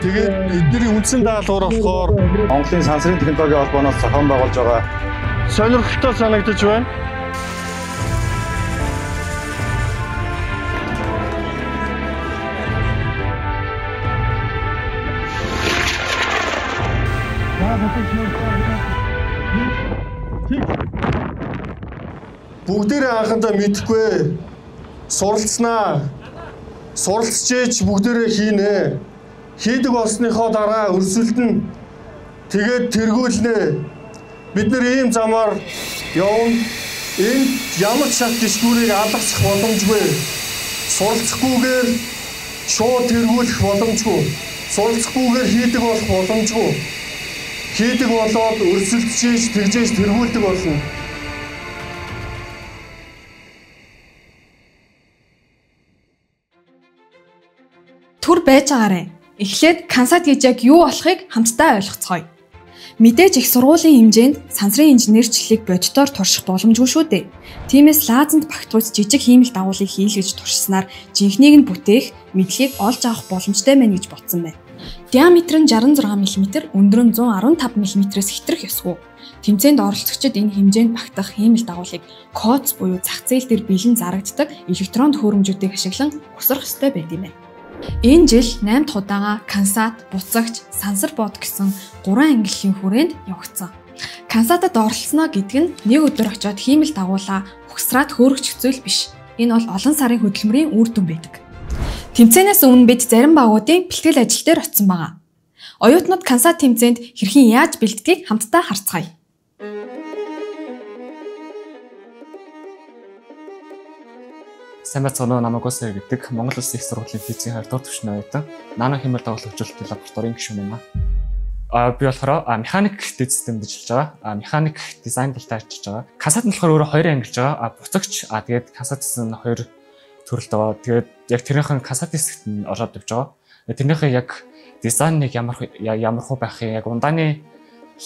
Тэгээд эдний үндсэн даалгавар болохоор Монголын сансрын технологийн холбооноос зохион байгуулж байгаа сонирхолтой санагдаж байна. Бүгдээрээ анхандаа мэдэхгүй суралцснаа. Суралцжээч бүгдээрээ хийнэ. Хийдэг болсныхоо дараа өрсөлдөн тэгээд тэргүүлнэ. Бид нэр ийм замаар явна. Энд ямар ч шат дэшгүүрийг алгасах боломжгүй. Суралцахгүйгээр шууд тэргүүлэх боломжгүй. Суралцахгүйгээр хийдэг болох боломжгүй. Хийдэг болоод өрсөлдөж, тэгжээж тэргүүлдэг болно. Түр байж байгаарэ. Эхлээд Кансат гэж яг юу болохыг хамтдаа ойлгоцгоё. Мэдээж их сургуулийн хэмжээнд сансрын инженерчлэлийг боддоор турших боломжгүй шүү дээ. Тиймээс лазанд багтруулж жижиг хиймэл дагуулыг хийлгэж туршсанаар жинхнийг нь бүтээх, мэдлэгийг олж авах боломжтой байна гэж бодсон байна. Диаметр нь 66 мм, өндөр нь 115 мм-с хитрэх ёсгүй. Тэмцээнд оролцогчид энэ хэмжээнд багтах хиймэл дагуулыг кодс буюу зах зээл дээр бэлэн зарагддаг электрон төхөөрөмжүүдийг ашиглан усрах ёстой байд юм байна. Энэ жил 8 дахь удаага Кансат, буцагч, сансар бод гэсэн 3 ангиллын хүрээнд явагдсан. Кансатад оролцсноо гэдэг нь нэг өдөр очиод хиймэл дагуулаа ухсраад хөөрөгч зүйл биш. Энэ бол олон сарын хөдөлмөрийн үр дүн байдаг. Тэмцээнээс өмнө бид зарим багуудын бэлтгэл ажил дээр очсон байгаа. Оюутнууд Кансат тэмцээнд хэрхэн яаж бэлддгийг хамтдаа харцгаая. Сайн байцгаана уу, намайг Гусар гэдэг Монгол Улсын их сургуулийн физикийн 2 дугаар түвшний оюутан. Нано хиймэл дагуулын хөгжүүлэлтийн лабораторийн гишүүн юм аа. Би болохоор механик дэд системд ажиллаж байгаа. Механик дизайн талтай ажиллаж байгаа. Кансат нь болохоор өөрөө 2 ангилж байгаа. Буцагч тэгээд Кансат гэсэн 2 төрөлт байгаа. Тэгээд яг тэрнийхэн Кансат хэсэгт нь ороод явж байгаа. Тэрнийхэн яг дизайныг ямар хөө байхын яг ундааны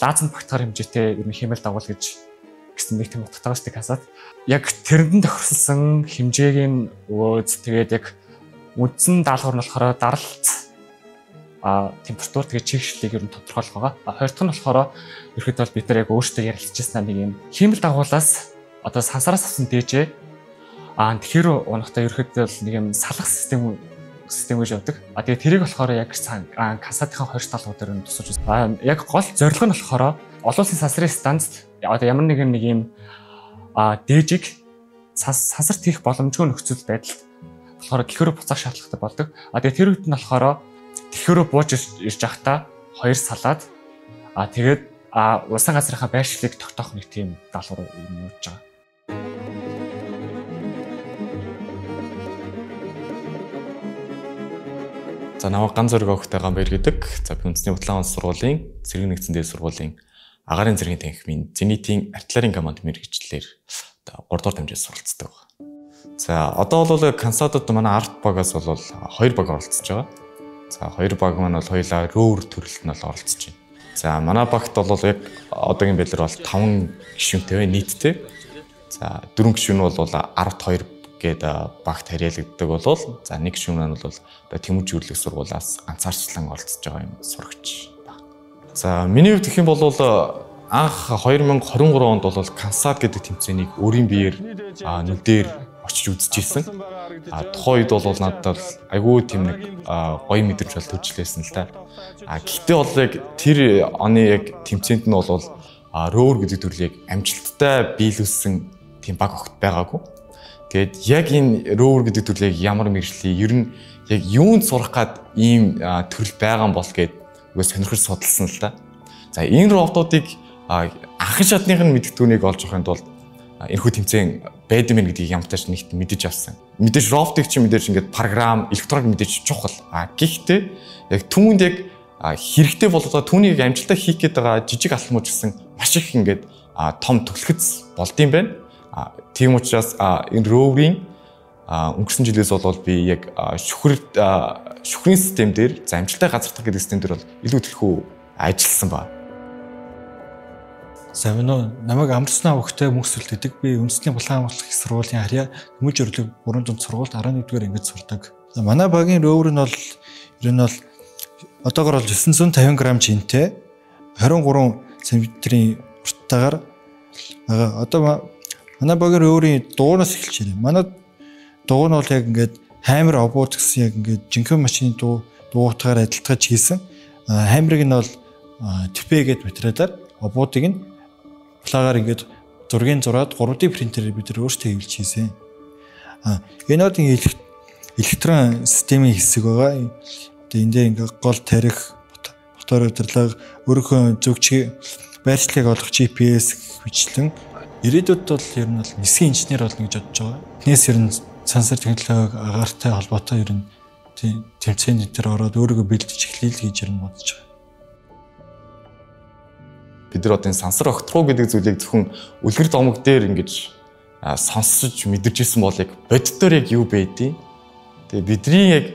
лазанд багтахаар хэмжээтэй хиймэл дагуул гэж гэсэн нэг тийм утгатай шүү дээ Кансат. Яг тэрэнд тохирсон хэмжээг нь өөз тэгээд яг үндсэн даалгавар нь болохоор даралт температур тэгээд чигшлийг ер нь тодорхойлох байгаа. Хоёр дахь нь болохоор ерөөхдөө бид нар яг өөрсдөө ярилцчихсан нэг юм хиймэл дагуулаас одоо сансараас авсан дээжээ тэгэхээр унахтаа ерөөхдөө нэг юм салах систем гэж явдаг. Тэгээд тэрийг болохоор яг Кансатын 20 даалгавар дээр нь тусаж байна. Яг гол зорилго нь болохоор олон улсын сансрын станцд одоо ямар нэг юм дээжийг сансарт хийх боломжгүй нөхцөл байдалд болохоор дэлгүүрөө буцаах шаардлагатай болдог. Тэгээд тэр үед нь болохоор дэлгүүрөө бууж ирж явахдаа 2 салаад тэгээд улсын газрынхаа байршлыг тогтоох нэг тийм даалгавар юм явж байгаа. За намайг Ган Зориг охтой Ганбаяр гэдэг. За би үндэсний Батлан улс сургуулийн цэрэг нэгдсэн дээд сургуулийн агаарын цэргийн танхимын зенитийн артиллерийн команд мэргэжлэлээр 3 дугаар дамжаад суралцдаг байна. За одоо бол Кансатад манай арт багаас бол 2 баг оролцож байгаа. За 2 баг маань бол хоёулаа рөөр төрөлд нь бол оролцож байна. За манай багт бол яг одоогийн байдлаар бол 5 гишүүнтэй нийтдээ. За 4 гишүүн бол 12 гэдэг багт харьяалагддаг болвол за нэг гишүүн маань бол Тэмүүж өрлөг сургуулиас ганцаарчлан оролцож байгаа юм сурагч байна. За миний хувьд гэх юм бол анх 2023 онд бол Кансат гэдэг тэмцээнийг өөрийн биеэр нүдээр очиж үзчихсэн. Тухайн үед бол надад айгүй тийм нэг гоё мэдрэмж бол төржлээсэн л та. Гэхдээ бол яг тэр оны яг тэмцээнд нь бол рөөр гэдэг төрлийг амжилттай биелүүлсэн тийм баг огт байгаагүй. Тэгээд яг энэ рөөр гэдэг төрлийг ямар мэржлээ ер нь яг юунд сурах гад ийм төрөл байгаа юм бол гэд үгүй сонирхож судалсан л та. За энэ роботуудыг анхан шатных нь мэдгдүүнийг олж авахын тулд энэхүү тэмцээн байдсан мэн гэдгийг ямтаач нэгт мэдэж авсан. Мэдээж роботыг чи мэдээж ингээд програм, электроник мэдээж чухал. Гэхдээ яг түүнд яг хэрэгтэй болоод түүнийг амжилттай хийх гээд байгаа жижиг алхмууд гэсэн маш их ингээд том түлхэц болдсон байна. Тийм учраас энэ рөөрийн өнгөрсөн жилээс бол би яг шүхрийн систем дээр амжилттай газардах гэдэг систем дээр бол илүү төлхөө ажилласан ба. За намайг амарснаа хөхтэй мөсөлт гэдэг. Би үндэсний Батлан улсын их сургуулийн харьяа Тэмүүж өрлөг 300 сургуульд 11-р ангид сурдаг. За манай багийн рөөр нь бол ер нь бол одоогор бол 950 г жинтэй 23 см-ийн урттайгаар байгаа. Одоо манай багаар өөрийн дуунаас эхэлж байна. Манай дуу нь бол яг ингээд хаймар обууд гэсэн яг ингээд жинхэнэ машины дуутахаар адилтгаж хийсэн. Хаймрыг нь бол типэ гэдэг материалаар обуудыг нь плагаар ингээд зургийг зураад 3D принтерээр бид нар өөрсдөө хэвлэж хийсэн. Энэ одын электрон системийн хэсэг байгаа. Тэгээ энэ дээр ингээд гол тарих, мотор удирдлага, өөрийнхөө зөвчгийн байршлыг олох GPS хүчлэн ирээдүйд бол ер нь бол нисгийн инженер болно гэж бодож байгаа. Тэрнээс ер нь сансар технологи агаартай холбоотой ер нь тэмцээний дээр ороод өөрийгөө бэлдэж эхлэе л гэж ер нь бодож байгаа. Бид нар одоо энэ сансар огтруу гэдэг зүйлийг зөвхөн үлгэр домог дээр ингэж сонсож мэдэрч ирсэн бол яг боддоор яг юу байдیں۔ Тэгээ бидний яг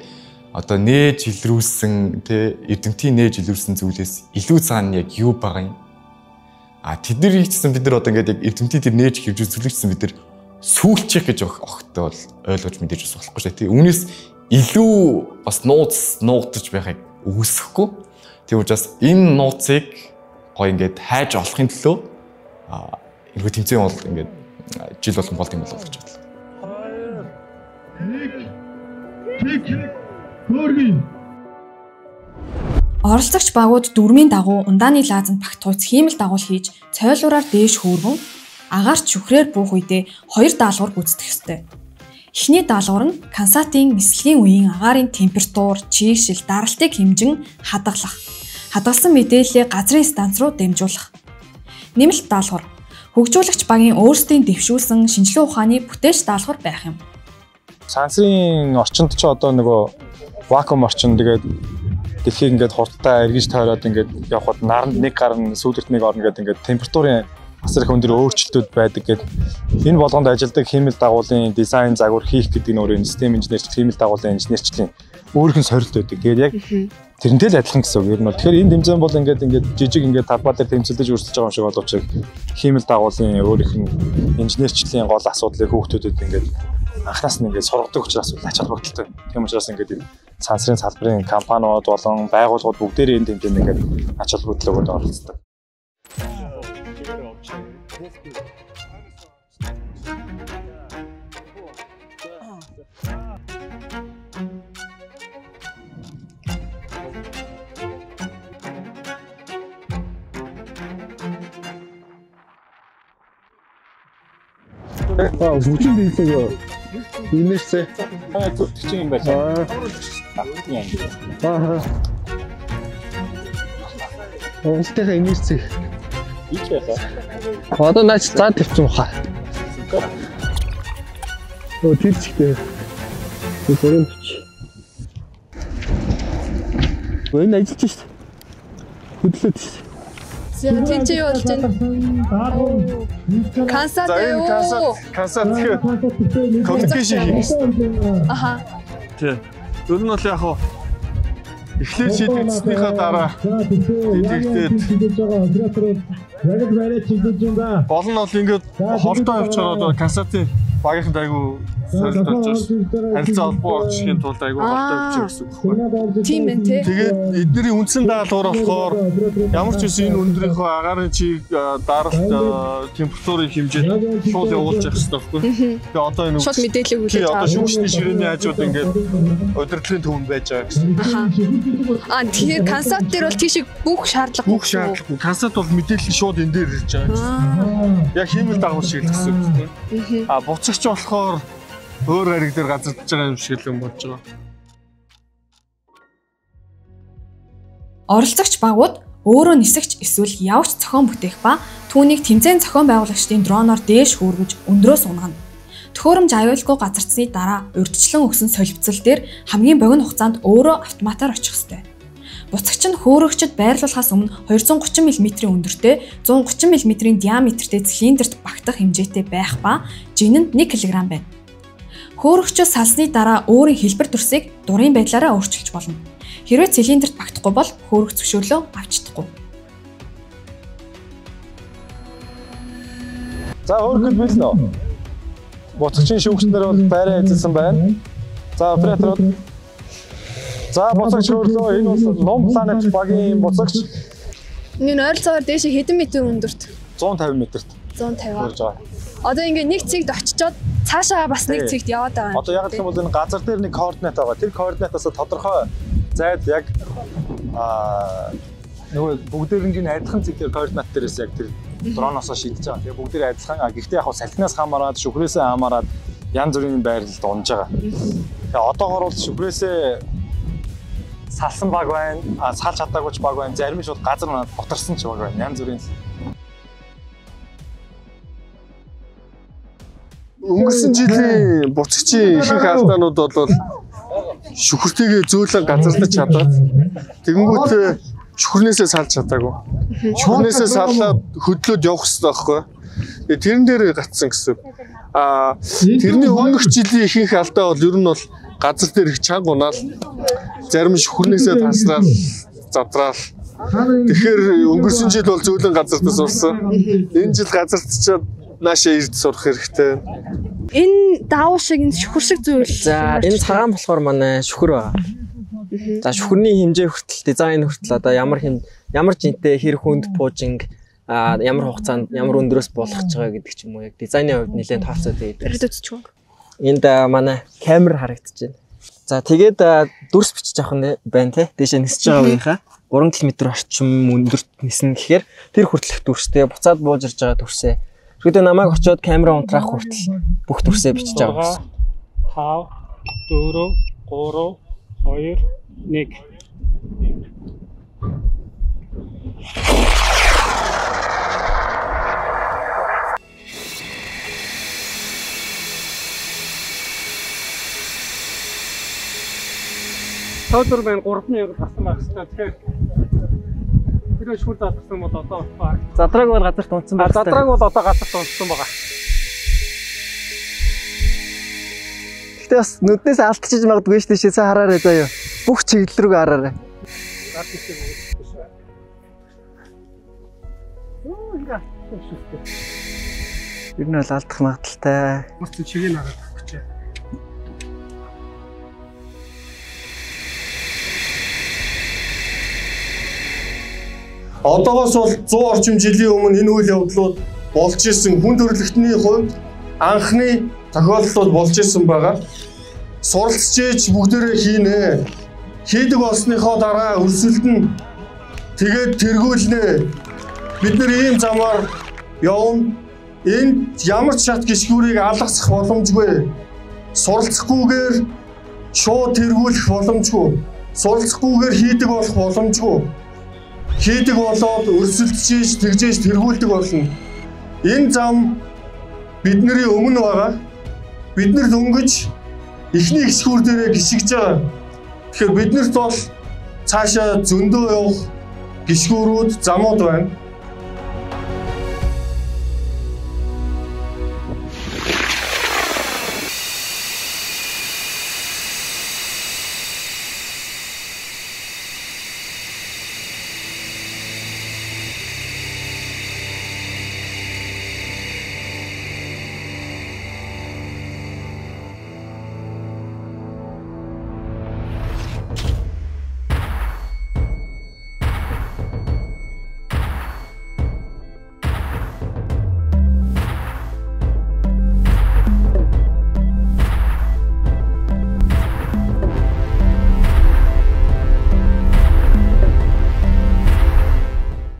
одоо нээж илрүүлсэн эрдэмтийн нээж илрүүлсэн зүйлээс илүү цаана яг юу байгаа юм. Тэдний хийсэн бид нар одоо ингээд яг эрдэмтийн тэр нээж хөвж үзүүлсэн бид нар сүүлчих гэж огттой бол ойлгож мэдээж бас болохгүй шээ. Үүнээс илүү бас нуугдаж байхыг үгүйсэхгүй. Тийм учраас энэ нууцыг гоо ингээд хайж олохын төлөө энэхүү тэмцээн бол ингээд жил болгон болт юм болов гэж бодлоо. Оролцогч багууд дөрмийн дагуу ундааны лаазанд багтгууц хиймэл дагуул хийж цойлуураар дээш хөөргөн агаарч шүхрээр буух үедээ 2 даалгавар гүйцэтгэх ёстой. Эхний даалгавар нь Кансатын нислэгийн үеийн агаарын температур, чийгшил, даралтыг хэмжин хадгалах. Хадгалсан мэдээллийг газрын станц руу дамжуулах. Нэмэлт даалгавар. Хөгжүүлэгч багийн өөрсдийн дэвшүүлсэн шинжилгээ ухааны бүтээж даалгавар байх юм. Сансрын орчинд ч одоо нөгөө вакуум орчин тэгээд дэлхийг ингээд хурдтай эргэж тойроод ингээд явхад наранд нэг гарна сүүлд нэг орно гэдэг ингээд температурын асар их өндөр өөрчлөлтүүд байдаг гэдэг. Энэ болгонд ажилладаг хиймэл дагуулын дизайн загвар хийх гэдэг нь өөрөө систем инженерч хиймэл дагуулын инженерчлийн өөрийнх нь сорилт байдаг. Тэгээд яг тэрнтэй л адилхан гэсэн үг. Ер нь бол тэгэхээр энэ тэмцээн бол ингээд жижиг ингээд талбай дээр тэмцэлдэж үргэлжлэж байгаа юм шиг боловч хиймэл дагуулын өөрийнх нь инженерчлийн гол асуудлыг хүүхдүүдэд ингээд анхнаас нь ингээд сургадаг учраас ач холбогдолтой. Тийм учраас ингээд сансрын салбарын компаниуд болон байгууллагууд бүгдээрээ энэ тэмцээнд ингээд ач холбогдлогод оролцдог. Бүчин дийлээ. Инээсээ. Тэгчих юм байна. Уултайхаа инээсээ. Ич байхаа. Одоо наач заа тавьчих хаа. Тийчтэй. Тэрэн бич. Энэ ажиллаж шүү дээ. Хөдлөөд шүү дээ. Тэнцээ юу болж байна? Кансат юу? Кансат коммуникашн хийх. Аха. Тэ. Ер нь бол яг хаа эхлээд шийдэгдснийхаа дараа тэгтээд гол нь бол ингээд холдоо явчихаар Кансатын багийнхан айгу сорилт болж байна. Харилцаа холбоо олчихын тулд айгу холдоо явчих гэсэн үг байна. Тийм байна тий. Тэгээд эдний үндсэн даалгавар болохоор ямар ч үс энэ өндрийнхөө агаарын чийг даралт температурын хэмжээд шууд явуулж явах хэрэгтэй байхгүй. Тэгээд одоо энэ шууд мэдээлэл өгүүлж байгаа. Одоо шүүгчний ширээний хажууд ингээд удирдлагын төвөнд байж байгаа гэсэн. Тэгэхээр Кансат дээр бол тийшээ бүх шаардлага бүх шаардлага. Кансат бол мэдээлэл шууд энэ дээр ирж байгаа гэсэн. Яг хиймэл дагавар шиг л гэсэн үг. Буцагч болохоор өөр хариг дээр газардж байгаа юм шиг л юм болж байгаа. Оролцогч багууд өөрөө нисэгч эсвэл явж зохион бүтээх ба түүнийг тэмцээн зохион байгуулагчдын дроноор дээш хөөргөж өндрөөс унгана. Төхөөрөмж аюулгүй газардсны дараа урьдчилан өгсөн солилцол дээр хамгийн богино хугацаанд өөрөө автоматар очих ёстой. Буцагч нь хөөрөгчд байрлуулахаас өмнө 230 мм-ийн өндөртэй 130 мм-ийн диаметртэй цилиндерт багтах хэмжээтэй байх ба жин нь 1 кг байна. Хөөрөгчөөс салсны дараа өөрийн хэлбэр төрсийг дурын байдлаараа өөрчилж болно. Хэрвээ цилиндерт багтахгүй бол хөөрөх зөвшөөрлөө авч чадахгүй. За өөрөөр хэлбэл нөө. Буцагчийн шүүгчнэр бол байраа эзэлсэн байна. За операторууд. За буцагч хөрлөө. Энэ бол Ном Planet багийн буцагч. Энэ ойролцоогоор дээш хэдэн метр өндөрт? 150 метрт. 150. Одоо ингээд нэг цэгт очичоод цаашаа бас нэг цэгт яваад байгаа. Одоо яг гэх юм бол энэ газар дээр нэг координат байгаа. Тэр координатаас тодорхой зайд яг нөгөө бүгдээрийн адилхан цэгтэр координат дээрээс яг тэр дроноос шийдэж байгаа. Тэгээ бүгдээр адилхан. Гэхдээ яг салхинаас хамаараад, шүхрээсээ хамаараад янз бүрийн байрлалд унж байгаа. Тэгээ одоогоор бол шүхрээсээ салсан баг байна, салж чадаагүйч баг байна. Зарим нь шууд газар манад бутарсан ч баг байна. Янз бүрийн. Өнгөрсөн жилийн буцагчийн ихэнх алдаанууд бол шүхэртэйгээ зөөлөн газарлаж чадаад тэгэнгүүт шүхрнээсээ салж чадаагүй. Шүхрнээсээ саллаад хөдлөөд явах хэрэгтэй байхгүй. Тэрэн дээр гацсан гэсэн. Тэрний өмнөх жилийн ихэнх алдаа бол ер нь бол газар дээр их чанга унаал зарим шүхрнээсээ тасраал задраал. Тэгэхээр өнгөрсөн жил бол зөөлөн газартаа сурсан. Энэ жил газартчаад наашаа ирд сурах хэрэгтэй. Энэ даав шиг энэ шүхэр шиг зүйл. За энэ цагаан болохоор манай шүхэр байгаа. За шүхэрний хэмжээ хүртэл, дизайн хүртэл одоо ямар жинтэй хэр хүнд пуужинг ямар хугацаанд ямар өндрөөс болох ч байгаа гэдэг ч юм уу яг дизайны хувьд нэлээд тооцоод байдаг. Энд манай камер харагдаж байна. За тэгээд дүрс бичиж авах нь байна те. Дээшээ нисэж байгаа үеийнхаа 3 км орчим өндөрт ниснэ гэхээр тэр хүртэлх дүрстэй буцаад бууж ирж байгаа дүрсээ шүдэ намайг очиод камера унтраах хүртэл бүх дүрсээ бичиж авах гэсэн. 5 4 3 2 1 Тооцор байна 3000 тасан байх хэрэгтэй. Тэгэхээр тэр шүр задрсан бол одоо баг. Задраг бол газарт унтсан байна. Задраг бол одоо газарт унтсан байгаа. Гэтэ бас нүднээс алдчихж магадгүй шүү дээ. Шээсээ хараарай заяа. Бүх чиглэл рүү хараарай. Ер нь бол алдах магадaltaй. Бас чигийг хараад өгч. Одоогоос бол 100 орчим жилийн өмнө энэ үйл явдлууд болж исэн хүн төрөлхтний хувьд анхны тохиолдол болж исэн байгаа. Суралцж бүгдээрээ хийнэ. Хийдэг болсныхоо дараа өрсөлдөн тэгээд тэргүүлнэ. Бид нэр ийм замаар явна. Энд ямар ч шат гიშгүүрийг алгасах боломжгүй. Суралцахгүйгээр шууд тэргүүлэх боломжгүй. Суралцахгүйгээр хийдэг болох боломжгүй. Хийдэг болоод өрсөлдөж тэгжээж тэргүүлдэг болно. Энэ зам бидний өмнө байгаа. Бид нар дөнгөж эхний гიშгүүр дээрээ гიშгэж байгаа. Тэгэхээр биднэрт бол цаашаа зөндөө явах гიშгүүрүүд замууд байна.